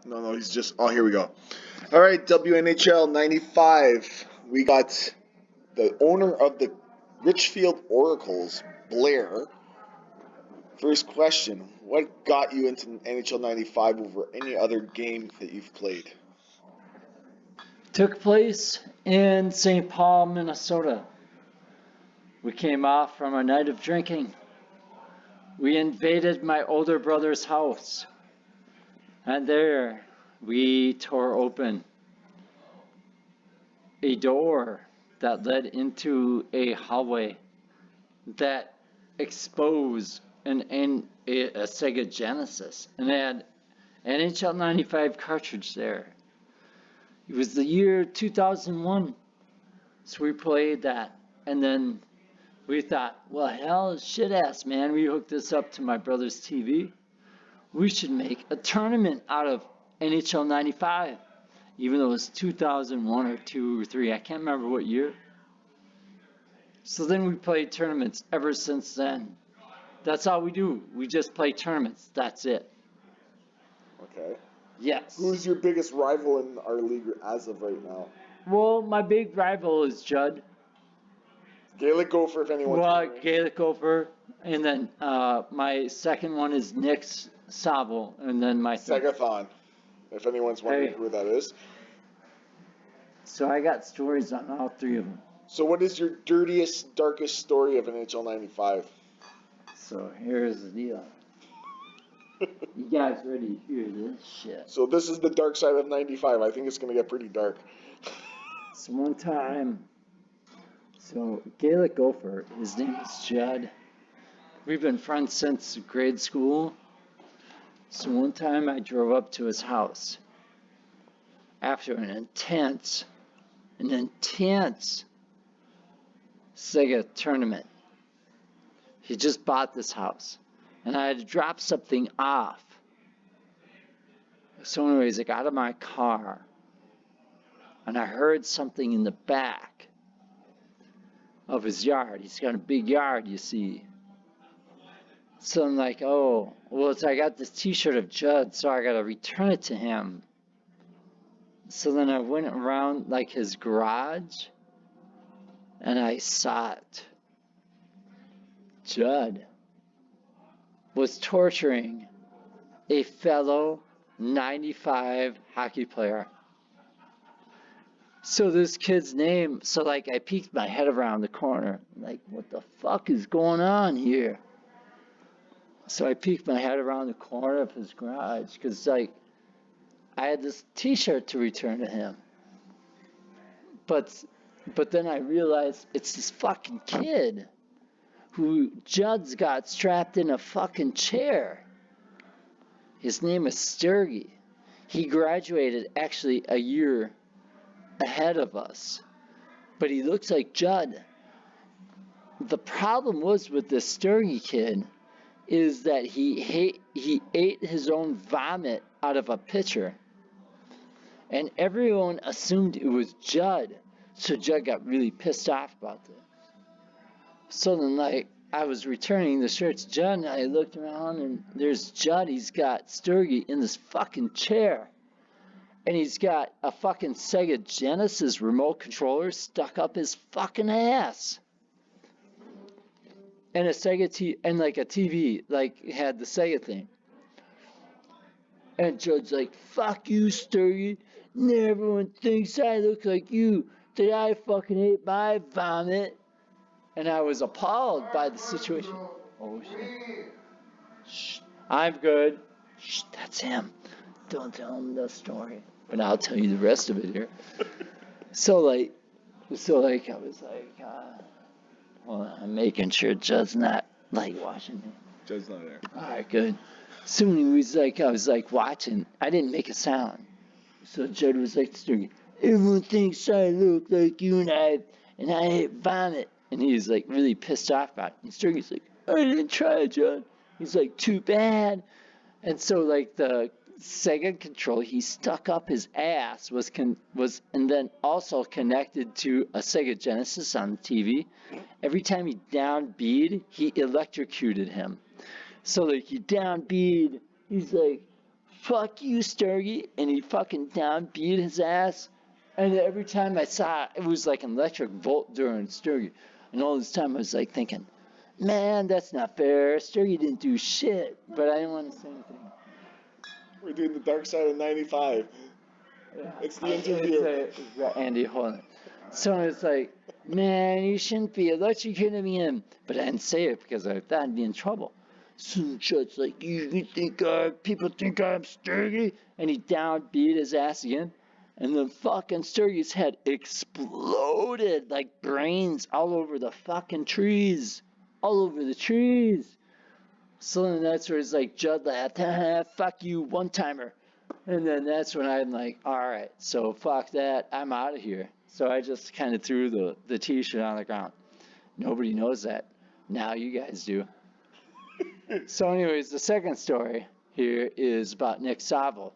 No, he's just. Oh, here we go. All right, WNHL 95. We got the owner of the Richfield Oracles, Blair. First question: what got you into NHL 95 over any other game that you've played? Took place in St. Paul, Minnesota. We came off from a night of drinking. We invaded my older brother's house. And there we tore open a door that led into a hallway that exposed a Sega Genesis. And they had an NHL 95 cartridge there. It was the year 2001. So we played that. And then we thought, well, hell, shit ass, man. We hooked this up to my brother's TV. We should make a tournament out of NHL 95. Even though it was 2001 or 2 or 3. I can't remember what year. So then we played tournaments ever since then. That's all we do. We just play tournaments. That's it. Okay. Yes. Who's your biggest rival in our league as of right now? Well, my big rival is Judd. Gaelic Gopher, if anyone's wondering. Gaelic Gopher. And then my second one is Nick Savo. And then my Segathon, if anyone's wondering who that is. So I got stories on all three of them. So what is your dirtiest, darkest story of NHL 95? So here's the deal. You guys ready to hear this shit? So this is the dark side of 95. I think it's going to get pretty dark. So one time, Gaelic Gopher, his name is Judd. We've been friends since grade school. So one time I drove up to his house after an intense Sega tournament. He just bought this house, and I had to drop something off. So anyways, I got in my car, and I heard something in the back of his yard. He's got a big yard, you see. So I'm like, oh, well, I got this t-shirt of Judd, so I got to return it to him. So then I went around like his garage, and I saw it. Judd was torturing a fellow 95 hockey player. So this kid's name, I peeked my head around the corner, like, what the fuck is going on here? So I peeked my head around the corner of his garage, because, I had this t-shirt to return to him. But then I realized it's this fucking kid who Judd's got strapped in a fucking chair. His name is Sturgy. He graduated actually a year ahead of us. But he looks like Judd. The problem was with this Sturgy kid is that he ate his own vomit out of a pitcher. And everyone assumed it was Judd. So Judd got really pissed off about this. So then, I was returning the shirt to Judd, and I looked around, and there's Judd. He's got Sturgy in this fucking chair. And he's got a fucking Sega Genesis remote controller stuck up his fucking ass. And a Sega and a TV, had the Sega thing. And Judd's like, fuck you, Sturgy. Everyone thinks I look like you. That I fucking ate my vomit. And I was appalled by the situation. Oh, shit. Shh. I'm good. Shh, that's him. Don't tell him the story. But I'll tell you the rest of it here. So I was well, I'm making sure Judd's not, watching me. Judd's not there. All right, good. So I was watching. I didn't make a sound. So Judd was like, Sturgy, everyone thinks I look like you and I ate vomit. And he's really pissed off about it. And Sturgy's like, I didn't try, Judd. He's like, too bad. And so the Sega controller he stuck up his ass was and then also connected to a Sega Genesis on the TV. Every time he down B'd, he electrocuted him. So he down B'd, he's like, fuck you, Sturgy. And he fucking down beat his ass. And every time I saw it, it was like an electric volt during Sturgy. And all this time I was like thinking, man, that's not fair. Sturgy didn't do shit. But I didn't want to say anything. We're doing the dark side of 95. Yeah. It's the interview. It's Andy Holland. So it's like, man, you shouldn't be electrocuting him. But I didn't say it because I thought I'd be in trouble. So Judge like, you think people think I'm Sturgy? And he down beat his ass again. And then fucking Sturgy's head exploded like brains all over the fucking trees. All over the trees. So then that's where it's like, Judd laughed, fuck you, one-timer. And then that's when I'm like, all right, so fuck that, I'm out of here. So I just kind of threw the t-shirt on the ground. Nobody knows that. Now you guys do. So anyways, the second story here is about Nick Saville.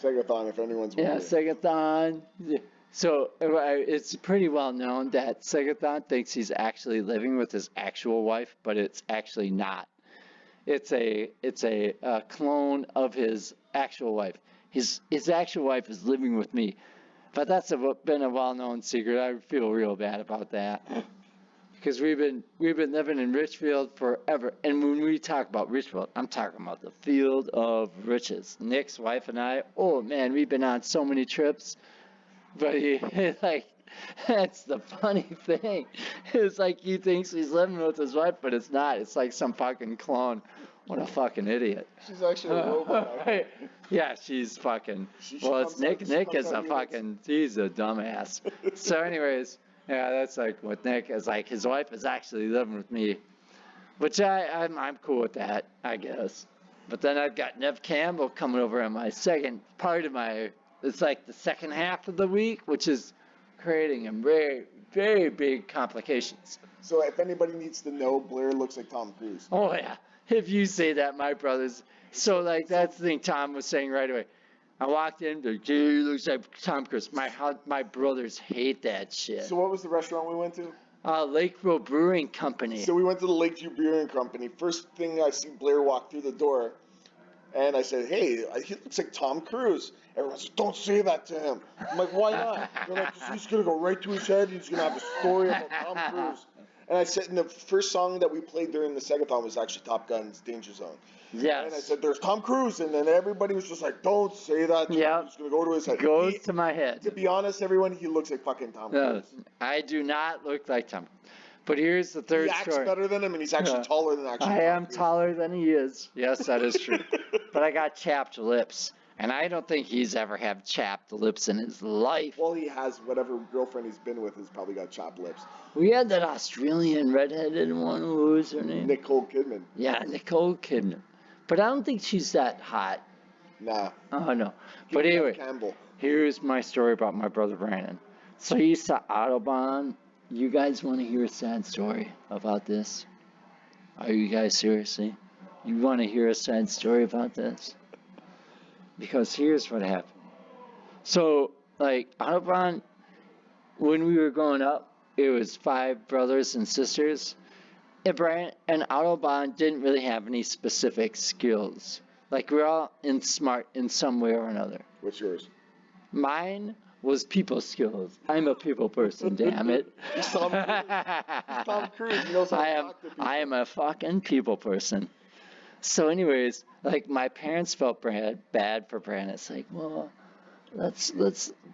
Segathon, if anyone's wondering. Yeah, Segathon. So it's pretty well known that Segathon thinks he's actually living with his actual wife, but it's actually not. It's a clone of his actual wife. His actual wife is living with me, but that's been a well-known secret. I feel real bad about that because we've been living in Richfield forever. And when we talk about Richfield, I'm talking about the field of riches. Nick's wife and I, oh man, we've been on so many trips. But he like, that's the funny thing. It's like he thinks he's living with his wife, but it's not. It's like some fucking clone. What a fucking idiot. She's actually a robot. Yeah, she's fucking. Well, it's Nick. Nick is a fucking. He's a dumbass. So, anyways, yeah, that's like what Nick is like. His wife is actually living with me, which I'm cool with that, I guess. But then I've got Nev Campbell coming over on my second part of my. It's like the second half of the week, which is creating a very, very big complications. So if anybody needs to know, Blair looks like Tom Cruise. Oh yeah, if you say that, my brothers. So like that's the thing Tom was saying right away. I walked in, like, dude, he looks like Tom Cruise. My brothers hate that shit. So what was the restaurant we went to? Lakeville Brewing Company. So we went to the Lakeview Brewing Company. First thing I see Blair walk through the door. And I said, hey, he looks like Tom Cruise. Everyone's like, don't say that to him. I'm like, why not? They're like, he's going to go right to his head. He's going to have a story about Tom Cruise. And I said, and the first song that we played during the Segathon was actually Top Gun's Danger Zone. Yes. And I said, there's Tom Cruise. And then everybody was just like, don't say that to him. He's going to go to his head. Goes to my head. To be honest, everyone, he looks like fucking Tom Cruise. I do not look like Tom. But here's the third story. He acts better than him, and he's actually taller than actually. I am taller than he is. Yes, that is true. But I got chapped lips, and I don't think he's ever had chapped lips in his life. Well, he has. Whatever girlfriend he's been with has probably got chapped lips. We had that Australian redheaded one. What was her name? Nicole Kidman. Yeah, Nicole Kidman. But I don't think she's that hot. Nah. Oh, no. But anyway, Campbell. Here's my story about my brother Brandon. So he saw Autobahn. You guys want to hear a sad story about this? Are you guys seriously? You want to hear a sad story about this? Because here's what happened. So, like, Autobahn, when we were growing up, it was 5 brothers and sisters. And Autobahn didn't really have any specific skills. Like, we're all smart in some way or another. What's yours? Mine was people skills. I'm a people person, damn it. He's Tom Cruise. Tom Cruise. He knows how to talk to people. I am a fucking people person. So anyways, like my parents felt bad for Brandon. It's like, well,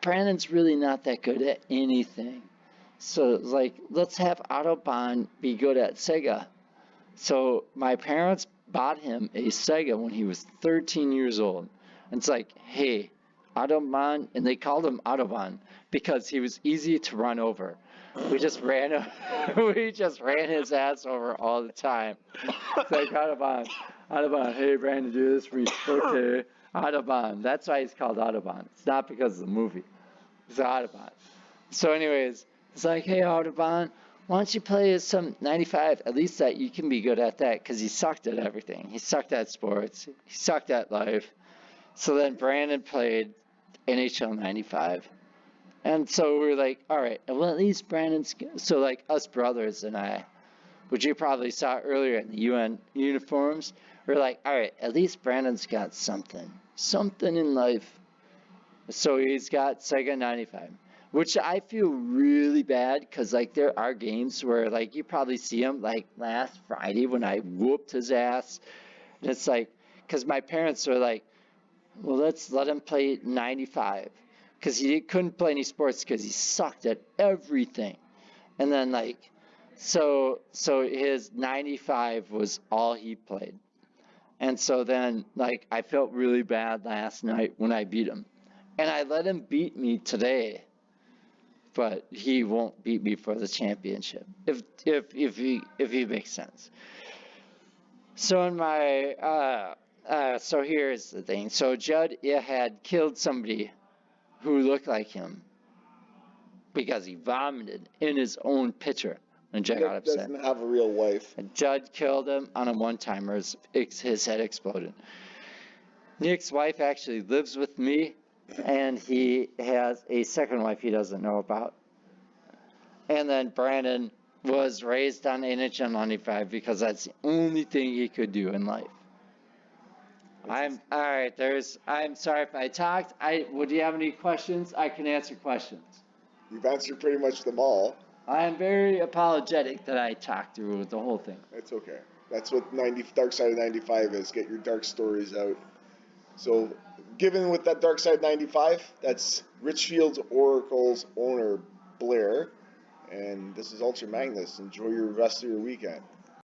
Brandon's really not that good at anything. So like, let's have Autobahn be good at Sega. So my parents bought him a Sega when he was 13 years old. And it's like, hey, Autobahn, and they called him Autobahn because he was easy to run over. We just ran his ass over all the time. It's like Autobahn, hey Brandon, do this for me. Okay, Autobahn. That's why he's called Autobahn. It's not because of the movie. It's Autobahn. So anyways, it's like, hey Autobahn, why don't you play some 95? At least that you can be good at that because he sucked at everything. He sucked at sports. He sucked at life. So then Brandon played NHL 95. And so we were like, all right, well, at least Brandon's... So, like, us brothers and I, which you probably saw earlier in the UN uniforms, we're like, all right, at least Brandon's got something. something in life. So he's got Sega 95, which I feel really bad because like there are games where like you probably see him like last Friday when I whooped his ass, and it's like because my parents were like, well, let's let him play 95 because he couldn't play any sports because he sucked at everything, and then like so his 95 was all he played. And so then, like, I felt really bad last night when I beat him. And I let him beat me today, but he won't beat me for the championship. If he makes sense. So in my so here's the thing. So Judd had killed somebody who looked like him because he vomited in his own pitcher. And Judd got upset. Doesn't have a real wife. And Judd killed him on a one-timer. His head exploded. Nick's wife actually lives with me, and he has a second wife he doesn't know about. And then Brandon was raised on NHL 95 because that's the only thing he could do in life. I'm sorry if I talked. Would you have any questions? I can answer questions. You've answered pretty much them all. I am very apologetic that I talked through the whole thing. It's okay. That's what Dark Side of 95 is. Get your dark stories out. So, given with that Dark Side 95, that's Richfield's Oracle's owner, Blair. And this is Ultra Magnus. Enjoy your rest of your weekend.